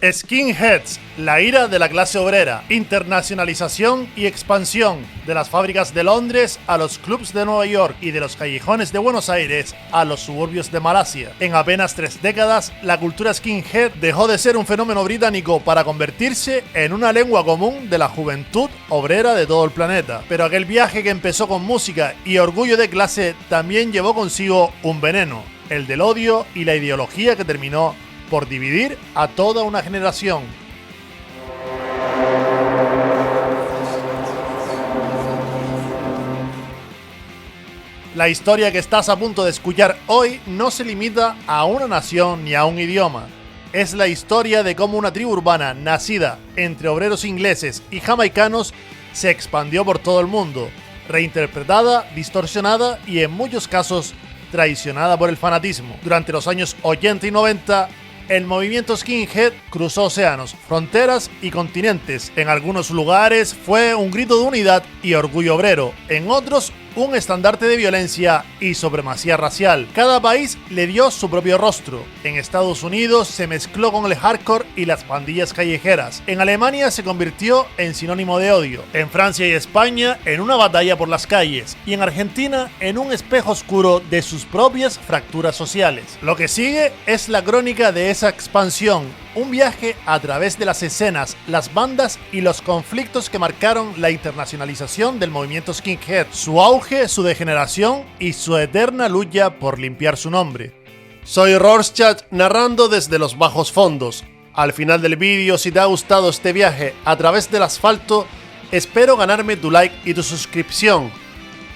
Skinheads, la ira de la clase obrera, internacionalización y expansión, de las fábricas de Londres a los clubs de Nueva York y de los callejones de Buenos Aires a los suburbios de Malasia. En apenas 3 décadas, la cultura skinhead dejó de ser un fenómeno británico para convertirse en una lengua común de la juventud obrera de todo el planeta. Pero aquel viaje que empezó con música y orgullo de clase también llevó consigo un veneno, el del odio y la ideología que terminó por dividir a toda una generación. La historia que estás a punto de escuchar hoy no se limita a una nación ni a un idioma. Es la historia de cómo una tribu urbana nacida entre obreros ingleses y jamaicanos se expandió por todo el mundo, reinterpretada, distorsionada y en muchos casos traicionada por el fanatismo. Durante los años 80 y 90, el movimiento skinhead cruzó océanos, fronteras y continentes. En algunos lugares fue un grito de unidad y orgullo obrero, en otros un estandarte de violencia y supremacía racial. Cada país le dio su propio rostro. En Estados Unidos se mezcló con el hardcore y las pandillas callejeras. En Alemania se convirtió en sinónimo de odio. En Francia y España en una batalla por las calles. Y en Argentina en un espejo oscuro de sus propias fracturas sociales. Lo que sigue es la crónica de esa expansión. Un viaje a través de las escenas, las bandas y los conflictos que marcaron la internacionalización del movimiento skinhead, su auge, su degeneración y su eterna lucha por limpiar su nombre. Soy Rorschach narrando desde los bajos fondos. Al final del vídeo, si te ha gustado este viaje a través del asfalto, espero ganarme tu like y tu suscripción,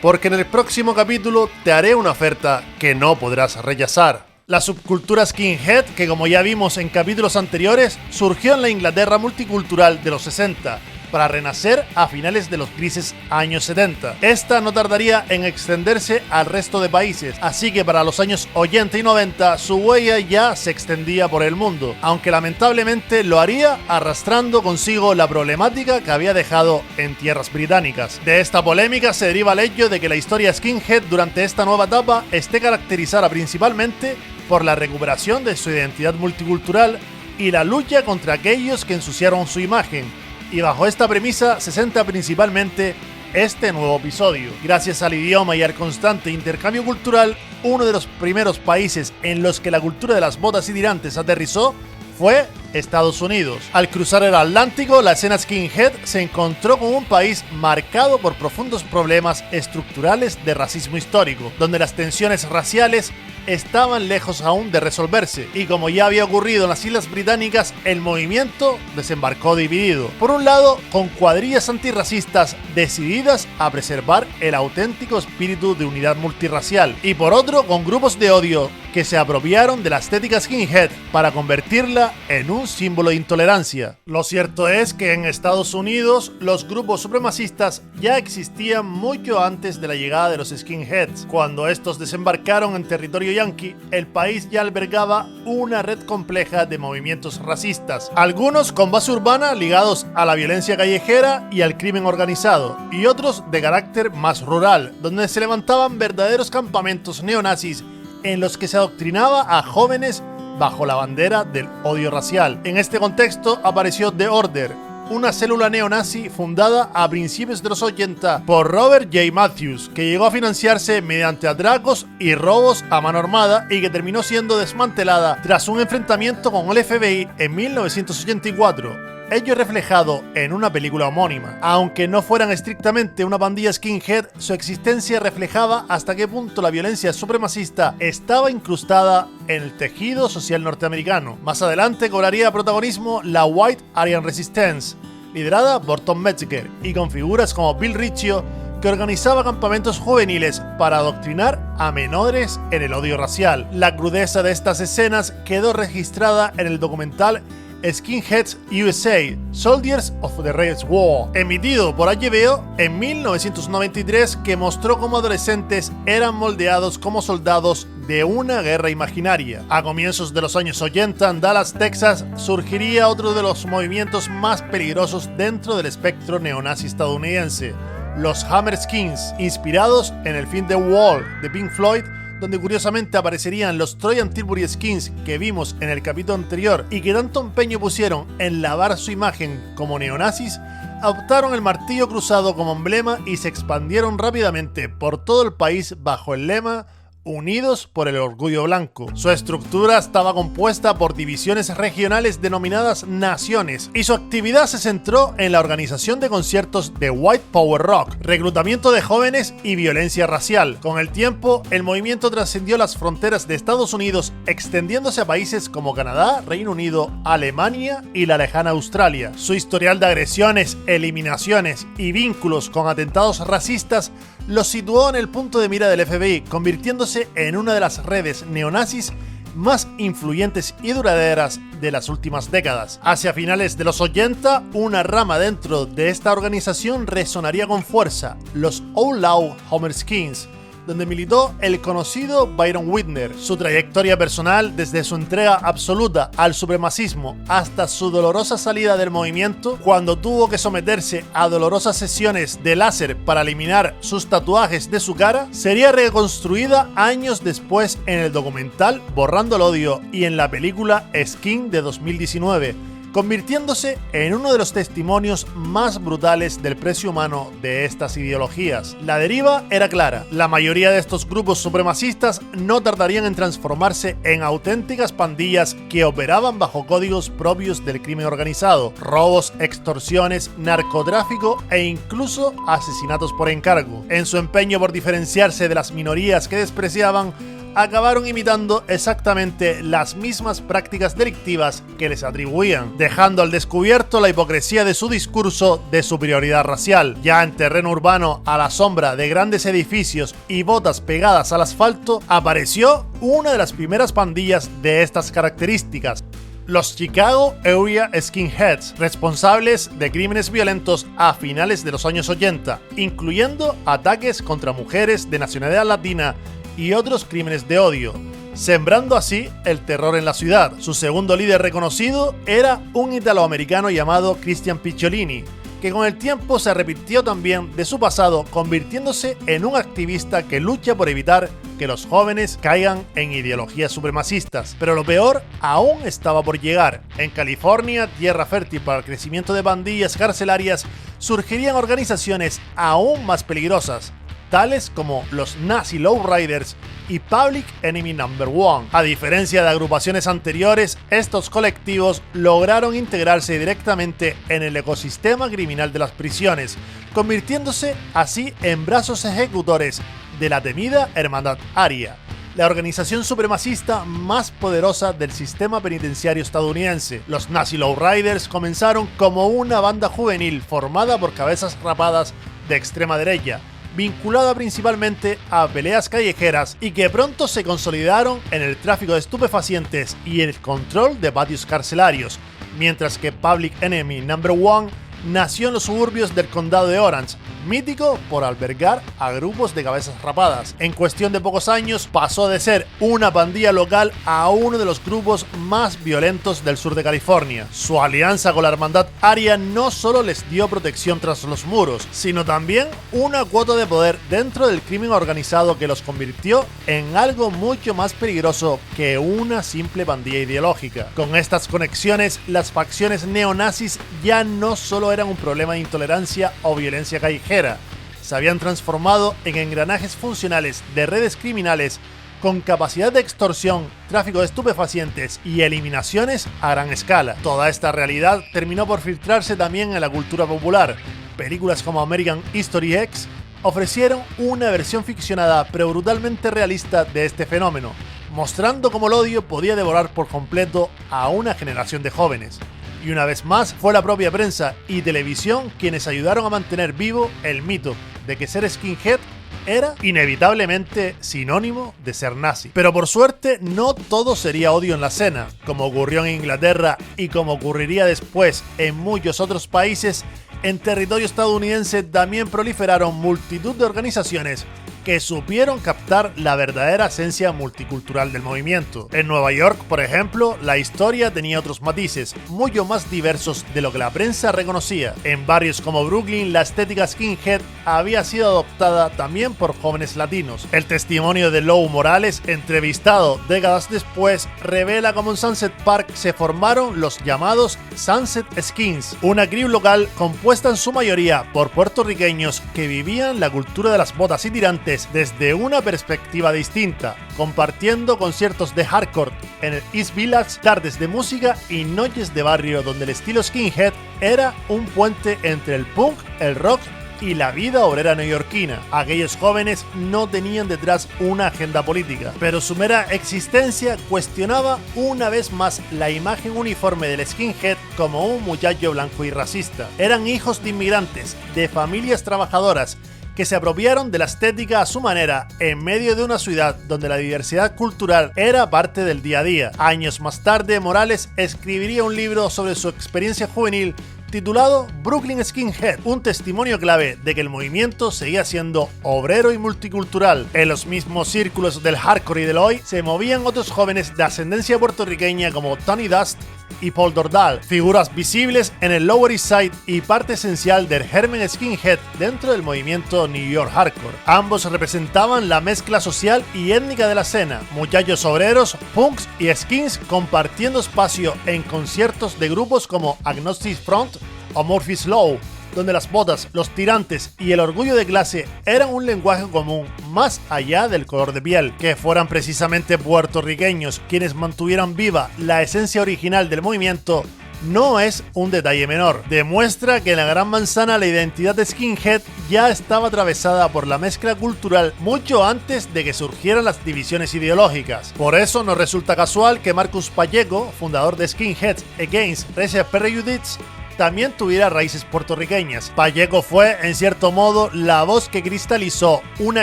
porque en el próximo capítulo te haré una oferta que no podrás rechazar. La subcultura skinhead, que como ya vimos en capítulos anteriores, surgió en la Inglaterra multicultural de los 60, para renacer a finales de los grises años 70. Esta no tardaría en extenderse al resto de países, así que para los años 80 y 90 su huella ya se extendía por el mundo, aunque lamentablemente lo haría arrastrando consigo la problemática que había dejado en tierras británicas. De esta polémica se deriva el hecho de que la historia skinhead durante esta nueva etapa esté caracterizada principalmente por la recuperación de su identidad multicultural y la lucha contra aquellos que ensuciaron su imagen. Y bajo esta premisa se centra principalmente este nuevo episodio. Gracias al idioma y al constante intercambio cultural, uno de los primeros países en los que la cultura de las botas y tirantes aterrizó fue Estados Unidos. Al cruzar el Atlántico, la escena skinhead se encontró con un país marcado por profundos problemas estructurales de racismo histórico, donde las tensiones raciales estaban lejos aún de resolverse, y como ya había ocurrido en las Islas Británicas, el movimiento desembarcó dividido. Por un lado, con cuadrillas antirracistas decididas a preservar el auténtico espíritu de unidad multirracial, y por otro, con grupos de odio que se apropiaron de la estética skinhead para convertirla en un símbolo de intolerancia. Lo cierto es que en Estados Unidos los grupos supremacistas ya existían mucho antes de la llegada de los skinheads. Cuando estos desembarcaron en territorio yankee, el país ya albergaba una red compleja de movimientos racistas, algunos con base urbana ligados a la violencia callejera y al crimen organizado, y otros de carácter más rural, donde se levantaban verdaderos campamentos neonazis en los que se adoctrinaba a jóvenes bajo la bandera del odio racial. En este contexto apareció The Order, una célula neonazi fundada a principios de los 80 por Robert J. Matthews, que llegó a financiarse mediante atracos y robos a mano armada y que terminó siendo desmantelada tras un enfrentamiento con el FBI en 1984. Ello reflejado en una película homónima. Aunque no fueran estrictamente una pandilla skinhead, su existencia reflejaba hasta qué punto la violencia supremacista estaba incrustada en el tejido social norteamericano. Más adelante cobraría protagonismo la White Aryan Resistance, liderada por Tom Metzger, y con figuras como Bill Riccio, que organizaba campamentos juveniles para adoctrinar a menores en el odio racial. La crudeza de estas escenas quedó registrada en el documental Skinheads USA, Soldiers of the Race War, emitido por HBO en 1993, que mostró cómo adolescentes eran moldeados como soldados de una guerra imaginaria. A comienzos de los años 80, en Dallas, Texas, surgiría otro de los movimientos más peligrosos dentro del espectro neonazi estadounidense, los Hammerskins, inspirados en el film The Wall de Pink Floyd, donde curiosamente aparecerían los Trojan Tilbury Skins que vimos en el capítulo anterior y que tanto empeño pusieron en lavar su imagen como neonazis, adoptaron el martillo cruzado como emblema y se expandieron rápidamente por todo el país bajo el lema Unidos por el Orgullo Blanco. Su estructura estaba compuesta por divisiones regionales denominadas naciones y su actividad se centró en la organización de conciertos de White Power Rock, reclutamiento de jóvenes y violencia racial. Con el tiempo, el movimiento trascendió las fronteras de Estados Unidos, extendiéndose a países como Canadá, Reino Unido, Alemania y la lejana Australia. Su historial de agresiones, eliminaciones y vínculos con atentados racistas los situó en el punto de mira del FBI, convirtiéndose en una de las redes neonazis más influyentes y duraderas de las últimas décadas. Hacia finales de los 80, una rama dentro de esta organización resonaría con fuerza, los Outlaw Homerskins, donde militó el conocido Byron Whitner. Su trayectoria personal, desde su entrega absoluta al supremacismo hasta su dolorosa salida del movimiento, cuando tuvo que someterse a dolorosas sesiones de láser para eliminar sus tatuajes de su cara, sería reconstruida años después en el documental Borrando el Odio y en la película Skin de 2019, convirtiéndose en uno de los testimonios más brutales del precio humano de estas ideologías. La deriva era clara: la mayoría de estos grupos supremacistas no tardarían en transformarse en auténticas pandillas que operaban bajo códigos propios del crimen organizado, robos, extorsiones, narcotráfico e incluso asesinatos por encargo. En su empeño por diferenciarse de las minorías que despreciaban, acabaron imitando exactamente las mismas prácticas delictivas que les atribuían, dejando al descubierto la hipocresía de su discurso de superioridad racial. Ya en terreno urbano, a la sombra de grandes edificios y botas pegadas al asfalto, apareció una de las primeras pandillas de estas características: los Chicago Area Skinheads, responsables de crímenes violentos a finales de los años 80, incluyendo ataques contra mujeres de nacionalidad latina y otros crímenes de odio, sembrando así el terror en la ciudad. Su segundo líder reconocido era un italoamericano llamado Christian Picciolini, que con el tiempo se arrepintió también de su pasado, convirtiéndose en un activista que lucha por evitar que los jóvenes caigan en ideologías supremacistas. Pero lo peor aún estaba por llegar. En California, tierra fértil para el crecimiento de pandillas carcelarias, surgirían organizaciones aún más peligrosas, tales como los Nazi Lowriders y Public Enemy No. 1. A diferencia de agrupaciones anteriores, estos colectivos lograron integrarse directamente en el ecosistema criminal de las prisiones, convirtiéndose así en brazos ejecutores de la temida Hermandad Aria, la organización supremacista más poderosa del sistema penitenciario estadounidense. Los Nazi Lowriders comenzaron como una banda juvenil formada por cabezas rapadas de extrema derecha, vinculada principalmente a peleas callejeras, y que pronto se consolidaron en el tráfico de estupefacientes y el control de patios carcelarios, mientras que Public Enemy No. 1 nació en los suburbios del condado de Orange, mítico por albergar a grupos de cabezas rapadas. En cuestión de pocos años pasó de ser una pandilla local a uno de los grupos más violentos del sur de California. Su alianza con la Hermandad Aria no solo les dio protección tras los muros, sino también una cuota de poder dentro del crimen organizado que los convirtió en algo mucho más peligroso que una simple pandilla ideológica. Con estas conexiones, las facciones neonazis ya no solo eran un problema de intolerancia o violencia callejera, se habían transformado en engranajes funcionales de redes criminales con capacidad de extorsión, tráfico de estupefacientes y eliminaciones a gran escala. Toda esta realidad terminó por filtrarse también en la cultura popular. Películas como American History X ofrecieron una versión ficcionada pero brutalmente realista de este fenómeno, mostrando cómo el odio podía devorar por completo a una generación de jóvenes. Y una vez más fue la propia prensa y televisión quienes ayudaron a mantener vivo el mito de que ser skinhead era inevitablemente sinónimo de ser nazi. Pero por suerte no todo sería odio en la escena. Como ocurrió en Inglaterra y como ocurriría después en muchos otros países, en territorio estadounidense también proliferaron multitud de organizaciones que supieron captar la verdadera esencia multicultural del movimiento. En Nueva York, por ejemplo, la historia tenía otros matices, mucho más diversos de lo que la prensa reconocía. En barrios como Brooklyn, la estética skinhead había sido adoptada también por jóvenes latinos. El testimonio de Lou Morales, entrevistado décadas después, revela cómo en Sunset Park se formaron los llamados Sunset Skins, una crew local compuesta en su mayoría por puertorriqueños que vivían la cultura de las botas y tirantes desde una perspectiva distinta, compartiendo conciertos de hardcore en el East Village, tardes de música y noches de barrio donde el estilo skinhead era un puente entre el punk, el rock y la vida obrera neoyorquina. Aquellos jóvenes no tenían detrás una agenda política, pero su mera existencia cuestionaba una vez más la imagen uniforme del skinhead como un muchacho blanco y racista. Eran hijos de inmigrantes, de familias trabajadoras, que se apropiaron de la estética a su manera en medio de una ciudad donde la diversidad cultural era parte del día a día. Años más tarde, Morales escribiría un libro sobre su experiencia juvenil titulado Brooklyn Skinhead, un testimonio clave de que el movimiento seguía siendo obrero y multicultural. En los mismos círculos del hardcore y del hoy se movían otros jóvenes de ascendencia puertorriqueña como Tony Dust y Paul Dordal, figuras visibles en el Lower East Side y parte esencial del germen skinhead dentro del movimiento New York Hardcore. Ambos representaban la mezcla social y étnica de la escena, muchachos obreros, punks y skins compartiendo espacio en conciertos de grupos como Agnostic Front o Murphy's Law, donde las botas, los tirantes y el orgullo de clase eran un lenguaje común más allá del color de piel. Que fueran precisamente puertorriqueños quienes mantuvieran viva la esencia original del movimiento no es un detalle menor. Demuestra que en la Gran Manzana la identidad de skinhead ya estaba atravesada por la mezcla cultural mucho antes de que surgieran las divisiones ideológicas. Por eso no resulta casual que Marcus Pacheco, fundador de Skinheads Against Racial Prejudice, también tuviera raíces puertorriqueñas. Pacheco fue, en cierto modo, la voz que cristalizó una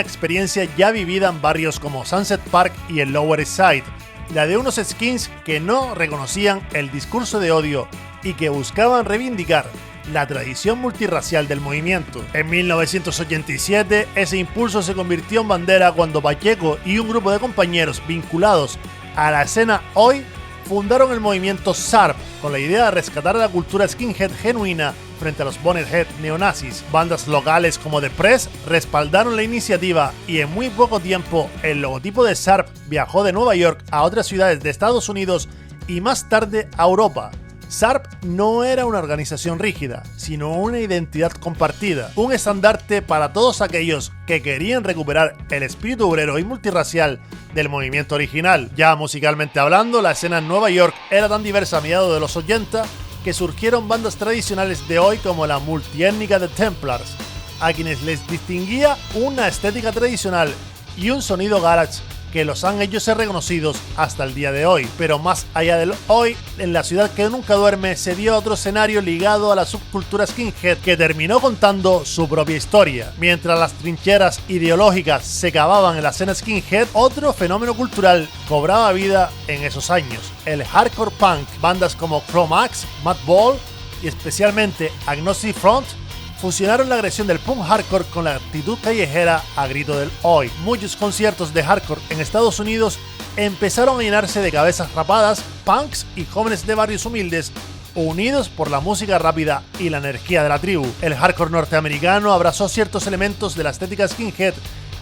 experiencia ya vivida en barrios como Sunset Park y el Lower East Side, la de unos skins que no reconocían el discurso de odio y que buscaban reivindicar la tradición multirracial del movimiento. En 1987, ese impulso se convirtió en bandera cuando Pacheco y un grupo de compañeros vinculados a la escena hoy fundaron el movimiento SARP con la idea de rescatar la cultura skinhead genuina frente a los bonethead neonazis. Bandas locales como The Press respaldaron la iniciativa y en muy poco tiempo el logotipo de SARP viajó de Nueva York a otras ciudades de Estados Unidos y más tarde a Europa. SARP no era una organización rígida, sino una identidad compartida, un estandarte para todos aquellos que querían recuperar el espíritu obrero y multirracial del movimiento original. Ya musicalmente hablando, la escena en Nueva York era tan diversa a mediados de los 80 que surgieron bandas tradicionales de hoy como la multiétnica The Templars, a quienes les distinguía una estética tradicional y un sonido garage que los han hecho ser reconocidos hasta el día de hoy. Pero más allá del hoy, en la ciudad que nunca duerme se dio otro escenario ligado a la subcultura skinhead que terminó contando su propia historia. Mientras las trincheras ideológicas se cavaban en la escena skinhead, otro fenómeno cultural cobraba vida en esos años: el hardcore punk. Bandas como Chromax, Madball y especialmente Agnostic Front fusionaron la agresión del punk hardcore con la actitud callejera a grito del hoy. Muchos conciertos de hardcore en Estados Unidos empezaron a llenarse de cabezas rapadas, punks y jóvenes de barrios humildes unidos por la música rápida y la energía de la tribu. El hardcore norteamericano abrazó ciertos elementos de la estética skinhead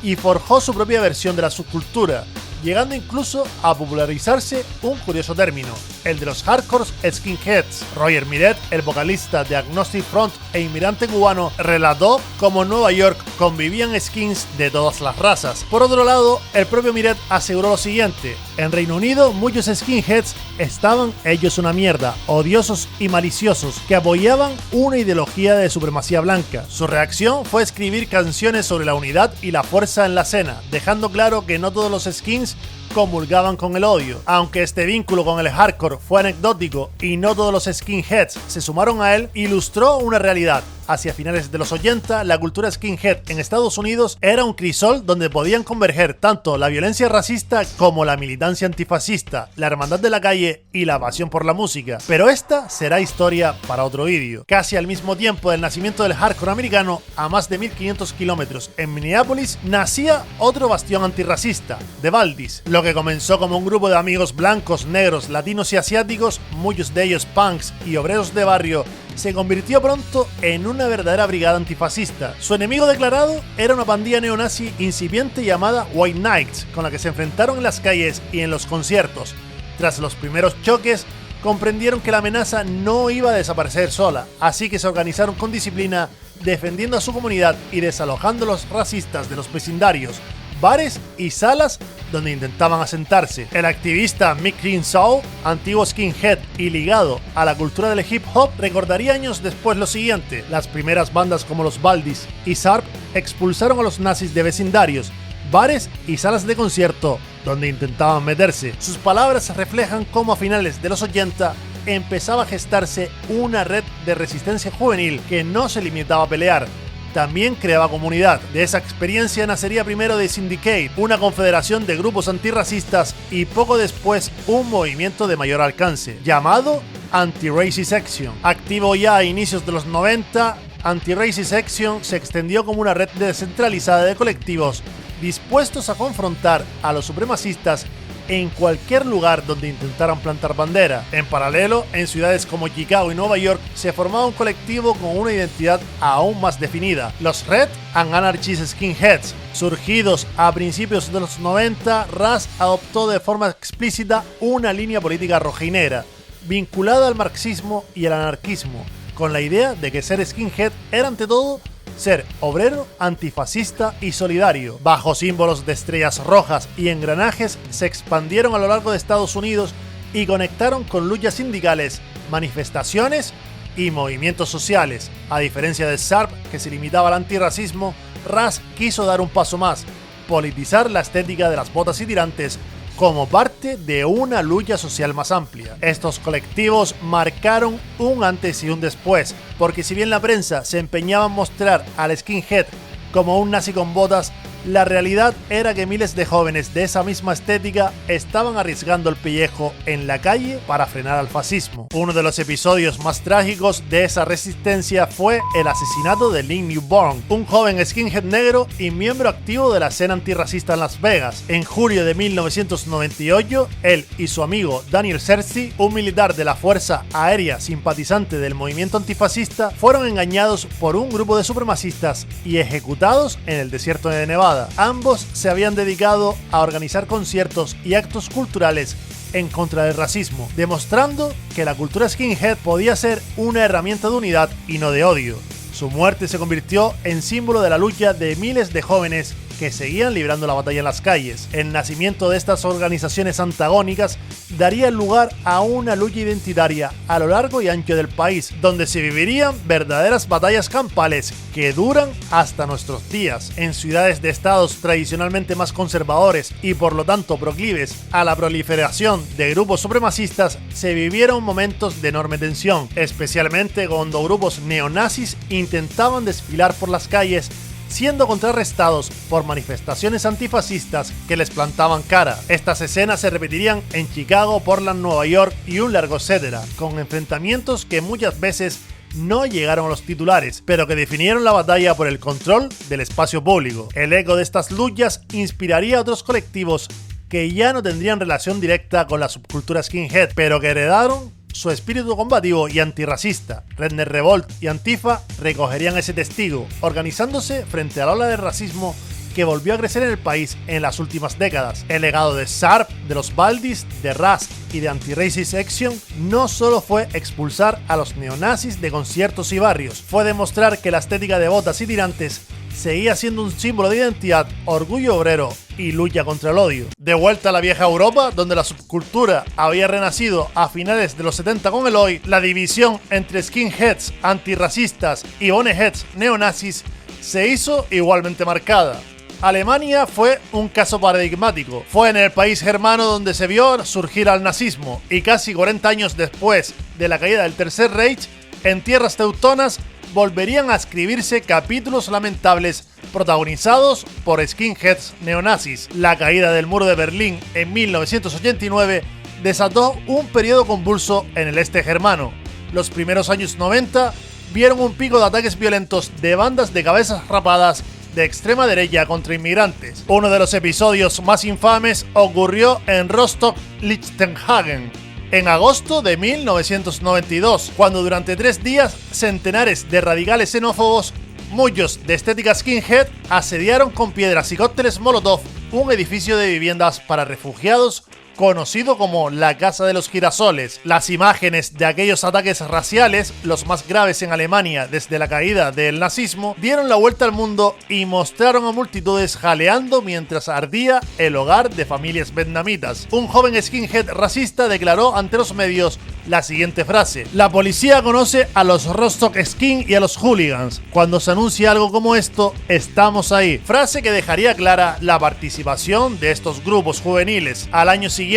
y forjó su propia versión de la subcultura, llegando incluso a popularizarse un curioso término, el de los hardcore skinheads. Roger Miret, el vocalista de Agnostic Front e inmigrante cubano, relató cómo en Nueva York convivían skins de todas las razas. Por otro lado, el propio Miret aseguró lo siguiente: en Reino Unido muchos skinheads estaban hechos una mierda, odiosos y maliciosos, que apoyaban una ideología de supremacía blanca. Su reacción fue escribir canciones sobre la unidad y la fuerza en la escena, dejando claro que no todos los skins comulgaban con el odio. Aunque este vínculo con el hardcore fue anecdótico y no todos los skinheads se sumaron a él, ilustró una realidad: hacia finales de los 80, la cultura skinhead en Estados Unidos era un crisol donde podían converger tanto la violencia racista como la militancia antifascista, la hermandad de la calle y la pasión por la música. Pero esta será historia para otro vídeo. Casi al mismo tiempo del nacimiento del hardcore americano, a más de 1500 kilómetros en Minneapolis, nacía otro bastión antirracista, The Baldies. Lo que comenzó como un grupo de amigos blancos, negros, latinos y asiáticos, muchos de ellos punks y obreros de barrio, se convirtió pronto en una verdadera brigada antifascista. Su enemigo declarado era una pandilla neonazi incipiente llamada White Knights, con la que se enfrentaron en las calles y en los conciertos. Tras los primeros choques, comprendieron que la amenaza no iba a desaparecer sola, así que se organizaron con disciplina, defendiendo a su comunidad y desalojando a los racistas de los vecindarios, bares y salas donde intentaban asentarse. El activista Mick Greensaw, antiguo skinhead y ligado a la cultura del hip hop, recordaría años después lo siguiente: las primeras bandas como los Baldies y Sarp expulsaron a los nazis de vecindarios, bares y salas de concierto donde intentaban meterse. Sus palabras reflejan cómo a finales de los 80 empezaba a gestarse una red de resistencia juvenil que no se limitaba a pelear, también creaba comunidad. De esa experiencia nacería primero The Syndicate, una confederación de grupos antirracistas, y poco después un movimiento de mayor alcance, llamado Anti-Racist Action. Activo ya a inicios de los 90, Anti-Racist Action se extendió como una red descentralizada de colectivos dispuestos a confrontar a los supremacistas en cualquier lugar donde intentaran plantar bandera. En paralelo, en ciudades como Chicago y Nueva York se formaba un colectivo con una identidad aún más definida: los Red and Anarchist Skinheads. Surgidos a principios de los 90, Ras adoptó de forma explícita una línea política rojinera, vinculada al marxismo y al anarquismo, con la idea de que ser skinhead era ante todo ser obrero, antifascista y solidario. Bajo símbolos de estrellas rojas y engranajes, se expandieron a lo largo de Estados Unidos y conectaron con luchas sindicales, manifestaciones y movimientos sociales. A diferencia de Sarp, que se limitaba al antirracismo, Ras quiso dar un paso más: politizar la estética de las botas y tirantes como parte de una lucha social más amplia. Estos colectivos marcaron un antes y un después, porque si bien la prensa se empeñaba en mostrar al skinhead como un nazi con botas, la realidad era que miles de jóvenes de esa misma estética estaban arriesgando el pellejo en la calle para frenar al fascismo. Uno de los episodios más trágicos de esa resistencia fue el asesinato de Lynn Newborn, un joven skinhead negro y miembro activo de la escena antirracista en Las Vegas. En julio de 1998, él y su amigo Daniel Searcy, un militar de la Fuerza Aérea simpatizante del movimiento antifascista, fueron engañados por un grupo de supremacistas y ejecutados en el desierto de Nevada. Ambos se habían dedicado a organizar conciertos y actos culturales en contra del racismo, demostrando que la cultura skinhead podía ser una herramienta de unidad y no de odio. Su muerte se convirtió en símbolo de la lucha de miles de jóvenes que seguían librando la batalla en las calles. El nacimiento de estas organizaciones antagónicas daría lugar a una lucha identitaria a lo largo y ancho del país, donde se vivirían verdaderas batallas campales que duran hasta nuestros días. En ciudades de estados tradicionalmente más conservadores y por lo tanto proclives a la proliferación de grupos supremacistas, se vivieron momentos de enorme tensión, especialmente cuando grupos neonazis intentaban desfilar por las calles, siendo contrarrestados por manifestaciones antifascistas que les plantaban cara. Estas escenas se repetirían en Chicago, Portland, Nueva York y un largo etcétera, con enfrentamientos que muchas veces no llegaron a los titulares, pero que definieron la batalla por el control del espacio público. El eco de estas luchas inspiraría a otros colectivos que ya no tendrían relación directa con la subcultura skinhead, pero que heredaron su espíritu combativo y antirracista. Redneck Revolt y Antifa recogerían ese testigo, organizándose frente a la ola de racismo que volvió a crecer en el país en las últimas décadas. El legado de Sarp, de los Baldies, de Ras y de Anti-Racist Action no solo fue expulsar a los neonazis de conciertos y barrios, fue demostrar que la estética de botas y tirantes seguía siendo un símbolo de identidad, orgullo obrero y lucha contra el odio. De vuelta a la vieja Europa, donde la subcultura había renacido a finales de los 70 con el hoy, la división entre skinheads antirracistas y boneheads neonazis se hizo igualmente marcada. Alemania fue un caso paradigmático. Fue en el país germano donde se vio surgir al nazismo, y casi 40 años después de la caída del Tercer Reich, en tierras teutonas, volverían a escribirse capítulos lamentables protagonizados por skinheads neonazis. La caída del muro de Berlín en 1989 desató un periodo convulso en el este germano. Los primeros años 90 vieron un pico de ataques violentos de bandas de cabezas rapadas de extrema derecha contra inmigrantes. Uno de los episodios más infames ocurrió en Rostock-Lichtenhagen en agosto de 1992, cuando durante 3 días centenares de radicales xenófobos, muchos de estética skinhead, asediaron con piedras y cócteles Molotov un edificio de viviendas para refugiados conocido como la Casa de los Girasoles. Las imágenes de aquellos ataques raciales, los más graves en Alemania desde la caída del nazismo, dieron la vuelta al mundo y mostraron a multitudes jaleando mientras ardía el hogar de familias vietnamitas. Un joven skinhead racista declaró ante los medios la siguiente frase: "La policía conoce a los Rostock Skin y a los hooligans. Cuando se anuncia algo como esto, estamos ahí". Frase que dejaría clara la participación de estos grupos juveniles. Al año siguiente,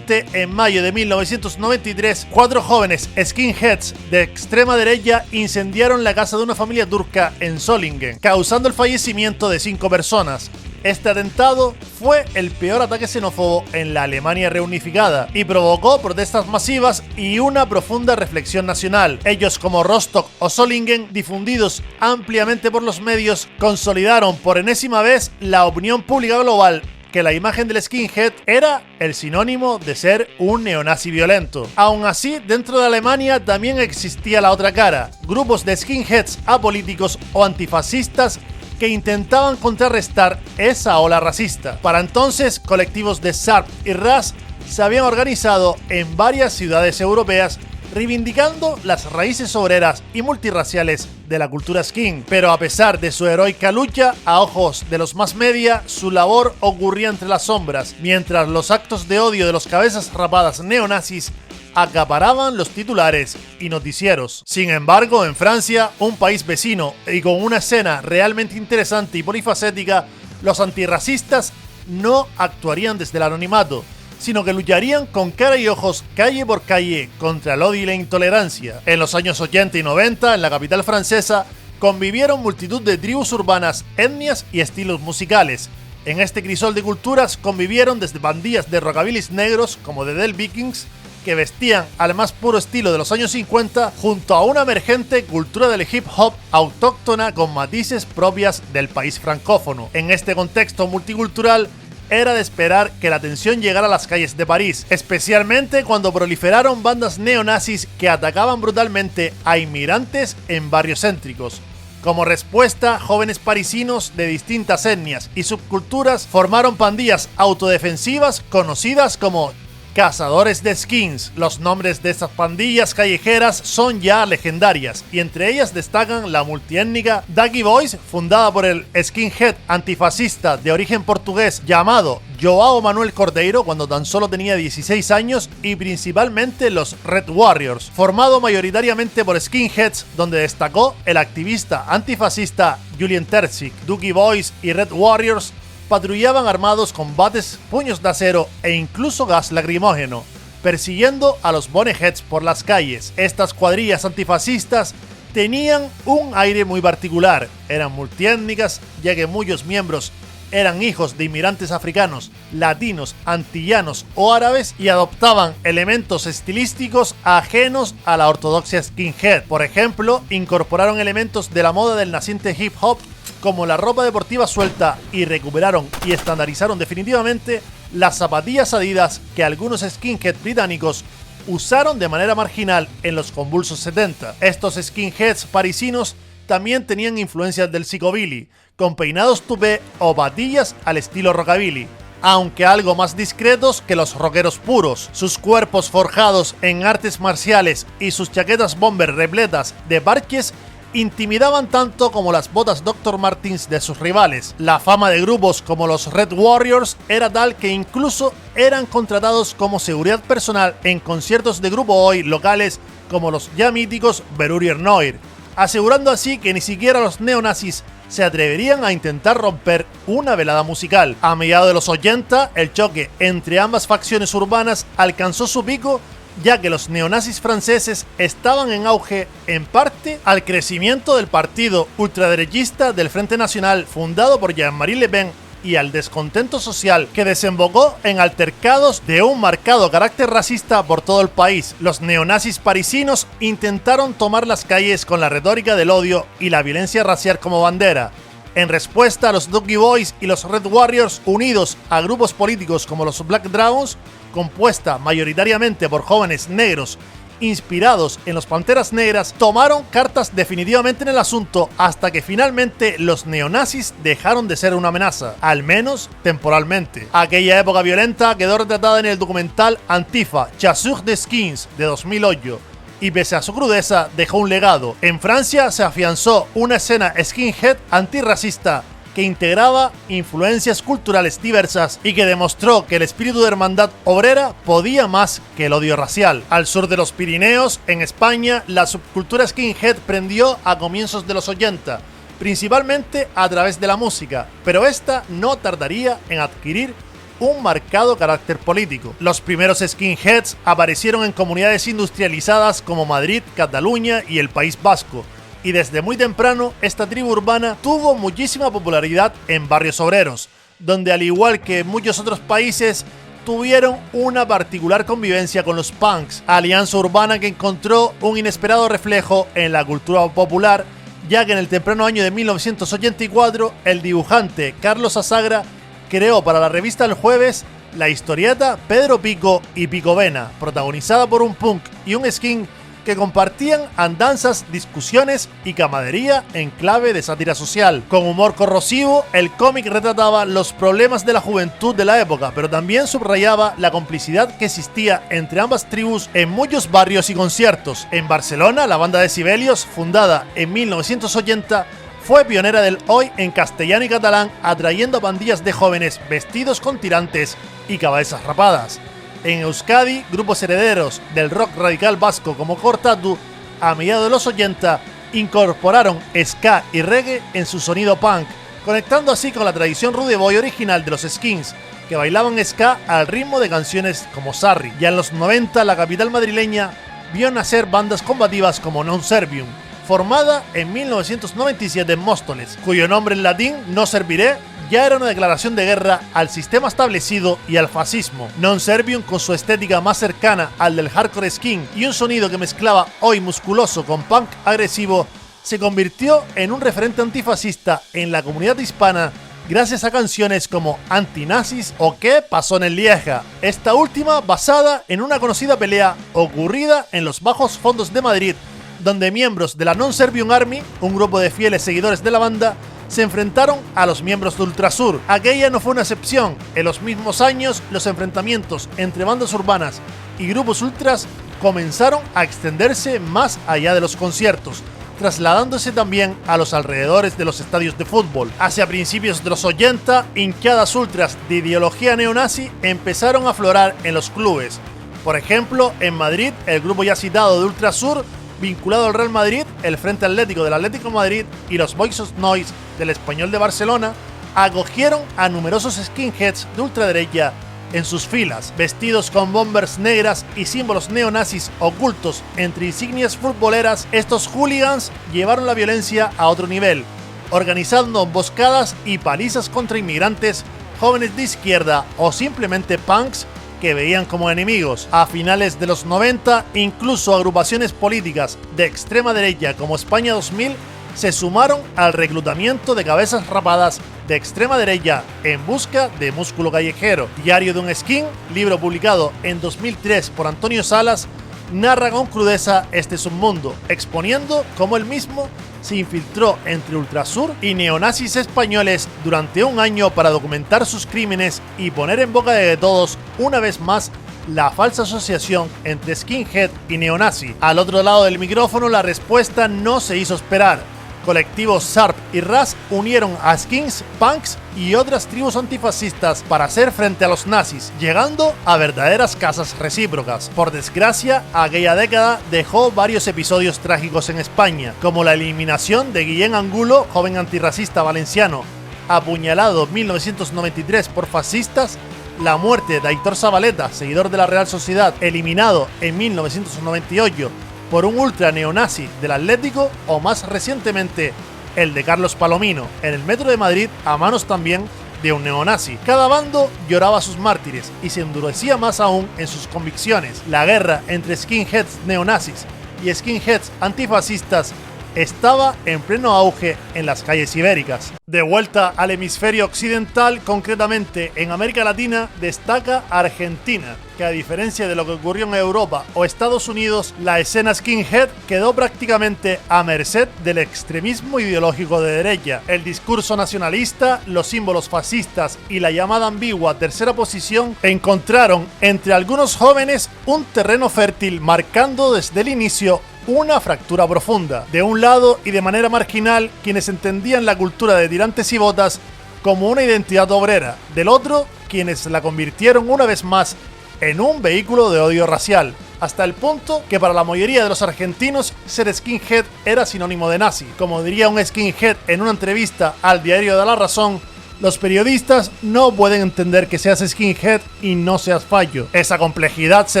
en mayo de 1993, 4 jóvenes skinheads de extrema derecha incendiaron la casa de una familia turca en Solingen, causando el fallecimiento de 5 personas. Este atentado fue el peor ataque xenófobo en la Alemania reunificada y provocó protestas masivas y una profunda reflexión nacional. Ellos, como Rostock o Solingen, difundidos ampliamente por los medios, consolidaron por enésima vez la opinión pública global que la imagen del skinhead era el sinónimo de ser un neonazi violento. Aún así, dentro de Alemania también existía la otra cara: grupos de skinheads apolíticos o antifascistas que intentaban contrarrestar esa ola racista. Para entonces, colectivos de SARP y RAS se habían organizado en varias ciudades europeas reivindicando las raíces obreras y multirraciales de la cultura skin. Pero a pesar de su heroica lucha, a ojos de los mass media, su labor ocurría entre las sombras, mientras los actos de odio de los cabezas rapadas neonazis acaparaban los titulares y noticieros. Sin embargo, en Francia, un país vecino y con una escena realmente interesante y polifacética, los antirracistas no actuarían desde el anonimato, sino que lucharían con cara y ojos, calle por calle, contra el odio y la intolerancia. En los años 80 y 90, en la capital francesa, convivieron multitud de tribus urbanas, etnias y estilos musicales. En este crisol de culturas convivieron desde pandillas de rockabillys negros, como The Dead Vikings, que vestían al más puro estilo de los años 50, junto a una emergente cultura del hip hop autóctona con matices propias del país francófono. En este contexto multicultural, era de esperar que la tensión llegara a las calles de París, especialmente cuando proliferaron bandas neonazis que atacaban brutalmente a inmigrantes en barrios céntricos. Como respuesta, jóvenes parisinos de distintas etnias y subculturas formaron pandillas autodefensivas conocidas como Cazadores de Skins. Los nombres de estas pandillas callejeras son ya legendarias, y entre ellas destacan la multiétnica Ducky Boys, fundada por el skinhead antifascista de origen portugués llamado João Manuel Cordeiro cuando tan solo tenía 16 años, y principalmente los Red Warriors, formado mayoritariamente por skinheads, donde destacó el activista antifascista Julien Terzic. Ducky Boys y Red Warriors patrullaban armados con bates, puños de acero e incluso gas lacrimógeno, persiguiendo a los boneheads por las calles. Estas cuadrillas antifascistas tenían un aire muy particular, eran multiétnicas, ya que muchos miembros eran hijos de inmigrantes africanos, latinos, antillanos o árabes, y adoptaban elementos estilísticos ajenos a la ortodoxia skinhead. Por ejemplo, incorporaron elementos de la moda del naciente hip hop, como la ropa deportiva suelta, y recuperaron y estandarizaron definitivamente las zapatillas Adidas que algunos skinheads británicos usaron de manera marginal en los convulsos 70. Estos skinheads parisinos también tenían influencias del psychobilly, con peinados tupé o patillas al estilo rockabilly, aunque algo más discretos que los rockeros puros. Sus cuerpos forjados en artes marciales y sus chaquetas bomber repletas de parches intimidaban tanto como las botas Dr. Martens de sus rivales. La fama de grupos como los Red Warriors era tal que incluso eran contratados como seguridad personal en conciertos de grupo hoy locales como los ya míticos Berurier Noir, asegurando así que ni siquiera los neonazis se atreverían a intentar romper una velada musical. A mediados de los 80, el choque entre ambas facciones urbanas alcanzó su pico ya que los neonazis franceses estaban en auge en parte al crecimiento del partido ultraderechista del Frente Nacional fundado por Jean-Marie Le Pen y al descontento social que desembocó en altercados de un marcado carácter racista por todo el país. Los neonazis parisinos intentaron tomar las calles con la retórica del odio y la violencia racial como bandera. En respuesta, los Doggy Boys y los Red Warriors, unidos a grupos políticos como los Black Dragons, compuesta mayoritariamente por jóvenes negros inspirados en los Panteras Negras, tomaron cartas definitivamente en el asunto hasta que finalmente los neonazis dejaron de ser una amenaza, al menos temporalmente. Aquella época violenta quedó retratada en el documental Antifa, Chasseurs des Skins de 2008. Y pese a su crudeza, dejó un legado. En Francia se afianzó una escena skinhead antirracista que integraba influencias culturales diversas y que demostró que el espíritu de hermandad obrera podía más que el odio racial. Al sur de los Pirineos, en España, la subcultura skinhead prendió a comienzos de los 80, principalmente a través de la música, pero esta no tardaría en adquirir un marcado carácter político. Los primeros skinheads aparecieron en comunidades industrializadas como Madrid, Cataluña y el País Vasco, y desde muy temprano esta tribu urbana tuvo muchísima popularidad en barrios obreros, donde al igual que en muchos otros países tuvieron una particular convivencia con los punks, alianza urbana que encontró un inesperado reflejo en la cultura popular, ya que en el temprano año de 1984 el dibujante Carlos Asagra creó para la revista El Jueves la historieta Pedro Pico y Picovena, protagonizada por un punk y un skin que compartían andanzas, discusiones y camaradería en clave de sátira social. Con humor corrosivo, el cómic retrataba los problemas de la juventud de la época, pero también subrayaba la complicidad que existía entre ambas tribus en muchos barrios y conciertos. En Barcelona, la banda Decibelios, fundada en 1980, fue pionera del oi en castellano y catalán, atrayendo a pandillas de jóvenes vestidos con tirantes y cabezas rapadas. En Euskadi, grupos herederos del rock radical vasco como Cortatu, a mediados de los 80, incorporaron ska y reggae en su sonido punk, conectando así con la tradición rude boy original de los Skins, que bailaban ska al ritmo de canciones como Sarri. Ya en los 90, la capital madrileña vio nacer bandas combativas como Non Servium, formada en 1997 en Móstoles, cuyo nombre en latín, No Serviré, ya era una declaración de guerra al sistema establecido y al fascismo. Non Servium, con su estética más cercana al del hardcore skin y un sonido que mezclaba oi musculoso con punk agresivo, se convirtió en un referente antifascista en la comunidad hispana gracias a canciones como Antinazis o ¿Qué pasó en Lieja?, esta última basada en una conocida pelea ocurrida en los bajos fondos de Madrid, donde miembros de la Non Servium Army, un grupo de fieles seguidores de la banda, se enfrentaron a los miembros de Ultrasur. Aquella no fue una excepción. En los mismos años, los enfrentamientos entre bandas urbanas y grupos ultras comenzaron a extenderse más allá de los conciertos, trasladándose también a los alrededores de los estadios de fútbol. Hacia principios de los 80, hinchadas ultras de ideología neonazi empezaron a aflorar en los clubes. Por ejemplo, en Madrid, el grupo ya citado de Ultrasur, vinculado al Real Madrid, el Frente Atlético del Atlético de Madrid y los Boys of Noise del Español de Barcelona, acogieron a numerosos skinheads de ultraderecha en sus filas, vestidos con bombers negras y símbolos neonazis ocultos entre insignias futboleras. Estos hooligans llevaron la violencia a otro nivel, organizando emboscadas y palizas contra inmigrantes, jóvenes de izquierda o simplemente punks que veían como enemigos. A finales de los 90, incluso agrupaciones políticas de extrema derecha como España 2000 se sumaron al reclutamiento de cabezas rapadas de extrema derecha en busca de músculo callejero. Diario de un Skin, libro publicado en 2003 por Antonio Salas, narra con crudeza este submundo, exponiendo cómo él mismo se infiltró entre Ultrasur y neonazis españoles durante un año para documentar sus crímenes y poner en boca de todos, una vez más, la falsa asociación entre skinhead y neonazi. Al otro lado del micrófono, la respuesta no se hizo esperar. Colectivos SARP y RAS unieron a skins, punks y otras tribus antifascistas para hacer frente a los nazis, llegando a verdaderas casas recíprocas. Por desgracia, aquella década dejó varios episodios trágicos en España, como la eliminación de Guillén Angulo, joven antirracista valenciano, apuñalado en 1993 por fascistas, la muerte de Aitor Zabaleta, seguidor de la Real Sociedad, eliminado en 1998 por un ultra neonazi del Atlético, o más recientemente el de Carlos Palomino en el metro de Madrid a manos también de un neonazi. Cada bando lloraba a sus mártires y se endurecía más aún en sus convicciones. La guerra entre skinheads neonazis y skinheads antifascistas estaba en pleno auge en las calles ibéricas. De vuelta al hemisferio occidental, concretamente en América Latina, destaca Argentina, que a diferencia de lo que ocurrió en Europa o Estados Unidos, la escena skinhead quedó prácticamente a merced del extremismo ideológico de derecha. El discurso nacionalista, los símbolos fascistas y la llamada ambigua tercera posición encontraron entre algunos jóvenes un terreno fértil, marcando desde el inicio una fractura profunda. De un lado, y de manera marginal, quienes entendían la cultura de tirantes y botas como una identidad obrera. Del otro, quienes la convirtieron una vez más en un vehículo de odio racial, hasta el punto que para la mayoría de los argentinos ser skinhead era sinónimo de nazi. Como diría un skinhead en una entrevista al diario de La Razón, los periodistas no pueden entender que seas skinhead y no seas fallo. Esa complejidad se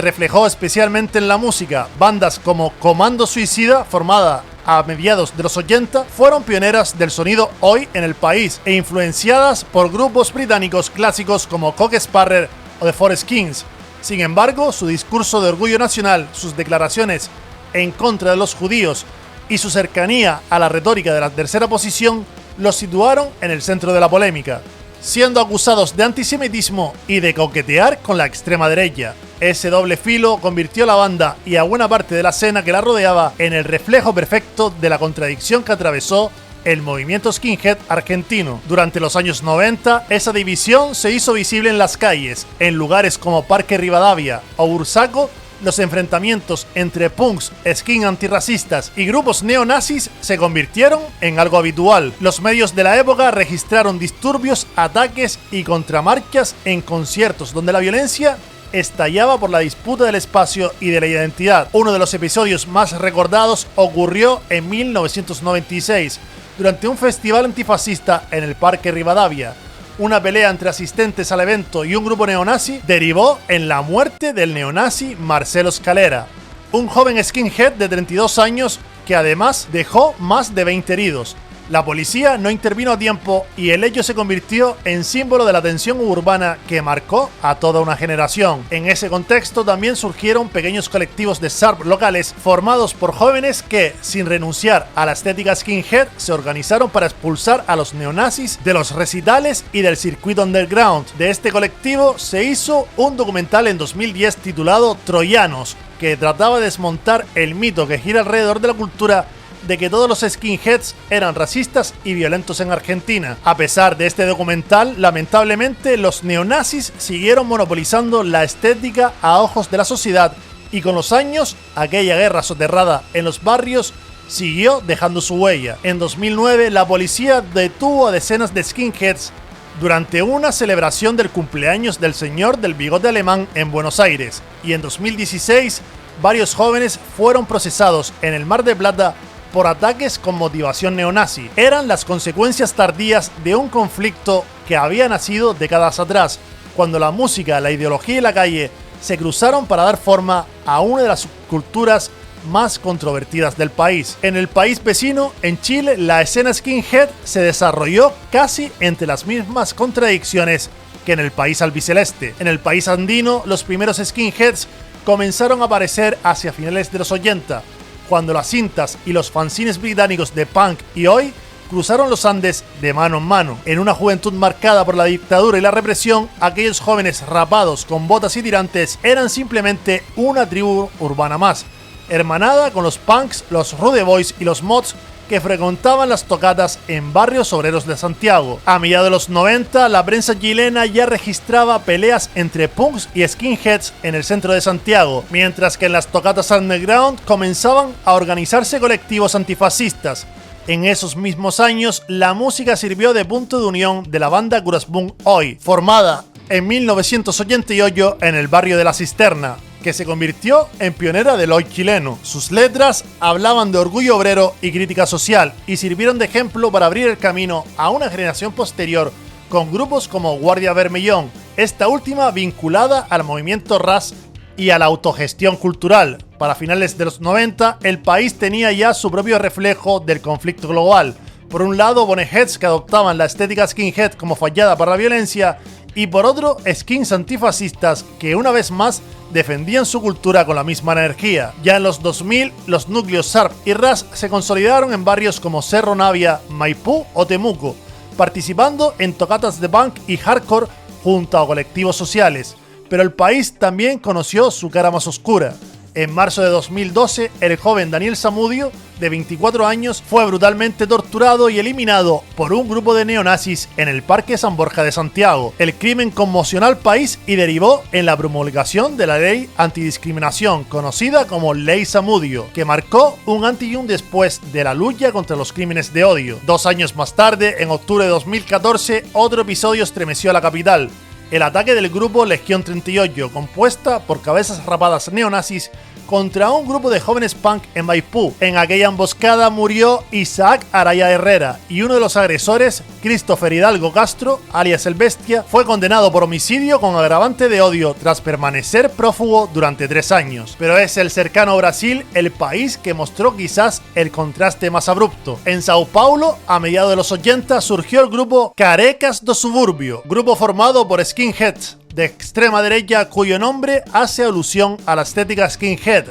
reflejó especialmente en la música. Bandas como Comando Suicida, formada a mediados de los 80, fueron pioneras del sonido oi en el país e influenciadas por grupos británicos clásicos como Cock Sparrer o The Forest Kings. Sin embargo, su discurso de orgullo nacional, sus declaraciones en contra de los judíos y su cercanía a la retórica de la tercera posición los situaron en el centro de la polémica, siendo acusados de antisemitismo y de coquetear con la extrema derecha. Ese doble filo convirtió a la banda y a buena parte de la escena que la rodeaba en el reflejo perfecto de la contradicción que atravesó el movimiento skinhead argentino. Durante los años 90, esa división se hizo visible en las calles, en lugares como Parque Rivadavia o Bursaco. Los enfrentamientos entre punks, skin antirracistas y grupos neonazis se convirtieron en algo habitual. Los medios de la época registraron disturbios, ataques y contramarchas en conciertos donde la violencia estallaba por la disputa del espacio y de la identidad. Uno de los episodios más recordados ocurrió en 1996, durante un festival antifascista en el Parque Rivadavia. Una pelea entre asistentes al evento y un grupo neonazi derivó en la muerte del neonazi Marcelo Scalera, un joven skinhead de 32 años que además dejó más de 20 heridos. La policía no intervino a tiempo y el hecho se convirtió en símbolo de la tensión urbana que marcó a toda una generación. En ese contexto también surgieron pequeños colectivos de surf locales formados por jóvenes que, sin renunciar a la estética skinhead, se organizaron para expulsar a los neonazis de los recitales y del circuito underground. De este colectivo se hizo un documental en 2010 titulado Troyanos, que trataba de desmontar el mito que gira alrededor de la cultura de que todos los skinheads eran racistas y violentos en Argentina. A pesar de este documental, lamentablemente los neonazis siguieron monopolizando la estética a ojos de la sociedad y con los años aquella guerra soterrada en los barrios siguió dejando su huella. En 2009 la policía detuvo a decenas de skinheads durante una celebración del cumpleaños del señor del bigote alemán en Buenos Aires, y en 2016 varios jóvenes fueron procesados en el Mar del Plata por ataques con motivación neonazi. Eran las consecuencias tardías de un conflicto que había nacido décadas atrás, cuando la música, la ideología y la calle se cruzaron para dar forma a una de las subculturas más controvertidas del país. En el país vecino, en Chile, la escena skinhead se desarrolló casi entre las mismas contradicciones que en el país albiceleste. En el país andino, los primeros skinheads comenzaron a aparecer hacia finales de los 80, cuando las cintas y los fanzines británicos de punk y oi cruzaron los Andes de mano en mano. En una juventud marcada por la dictadura y la represión, aquellos jóvenes rapados con botas y tirantes eran simplemente una tribu urbana más, hermanada con los punks, los rude boys y los mods que frecuentaban las tocatas en barrios obreros de Santiago. A mediados de los 90, la prensa chilena ya registraba peleas entre punks y skinheads en el centro de Santiago, mientras que en las tocatas underground comenzaban a organizarse colectivos antifascistas. En esos mismos años, la música sirvió de punto de unión de la banda Curasbun Oi, formada en 1988 en el barrio de La Cisterna, que se convirtió en pionera del oi chileno. Sus letras hablaban de orgullo obrero y crítica social, y sirvieron de ejemplo para abrir el camino a una generación posterior con grupos como Guardia Vermellón, esta última vinculada al movimiento ras y a la autogestión cultural. Para finales de los 90, el país tenía ya su propio reflejo del conflicto global. Por un lado, boneheads que adoptaban la estética skinhead como fallada para la violencia, y por otro, skins antifascistas que una vez más defendían su cultura con la misma energía. Ya en los 2000, los núcleos SARP y RAS se consolidaron en barrios como Cerro Navia, Maipú o Temuco, participando en tocatas de punk y hardcore junto a colectivos sociales. Pero el país también conoció su cara más oscura. En marzo de 2012, el joven Daniel Zamudio, de 24 años, fue brutalmente torturado y eliminado por un grupo de neonazis en el Parque San Borja de Santiago. El crimen conmocionó al país y derivó en la promulgación de la ley antidiscriminación, conocida como Ley Zamudio, que marcó un antes y un después de la lucha contra los crímenes de odio. 2 años más tarde, en octubre de 2014, otro episodio estremeció a la capital. El ataque del grupo Legión 38, compuesta por cabezas rapadas neonazis, contra un grupo de jóvenes punk en Maipú. En aquella emboscada murió Isaac Araya Herrera y uno de los agresores, Christopher Hidalgo Castro, alias El Bestia, fue condenado por homicidio con agravante de odio tras permanecer prófugo durante 3 años. Pero es el cercano Brasil el país que mostró quizás el contraste más abrupto. En Sao Paulo, a mediados de los 80, surgió el grupo Carecas do Subúrbio, grupo formado por skinheads de extrema derecha cuyo nombre hace alusión a la estética skinhead,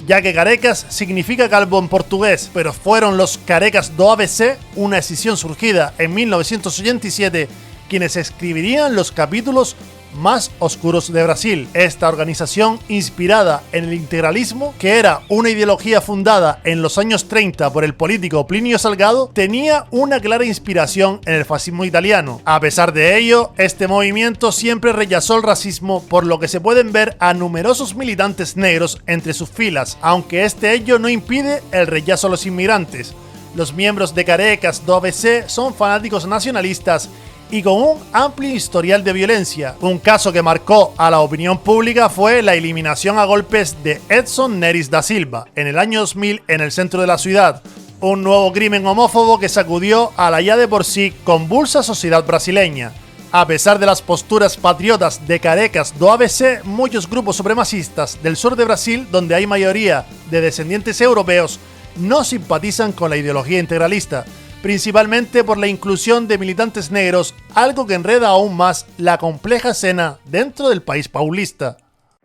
ya que carecas significa calvo en portugués, pero fueron los Carecas do ABC, una escisión surgida en 1987, quienes escribirían los capítulos más oscuros de Brasil. Esta organización, inspirada en el integralismo, que era una ideología fundada en los años 30 por el político Plinio Salgado, tenía una clara inspiración en el fascismo italiano. A pesar de ello, este movimiento siempre rechazó el racismo, por lo que se pueden ver a numerosos militantes negros entre sus filas, aunque este hecho no impide el rechazo a los inmigrantes. Los miembros de Carecas do ABC son fanáticos nacionalistas y con un amplio historial de violencia. Un caso que marcó a la opinión pública fue la eliminación a golpes de Edson Neris da Silva en el año 2000 en el centro de la ciudad, un nuevo crimen homófobo que sacudió a la ya de por sí convulsa sociedad brasileña. A pesar de las posturas patriotas de Carecas do ABC, muchos grupos supremacistas del sur de Brasil, donde hay mayoría de descendientes europeos, no simpatizan con la ideología integralista, principalmente por la inclusión de militantes negros, algo que enreda aún más la compleja escena dentro del país paulista.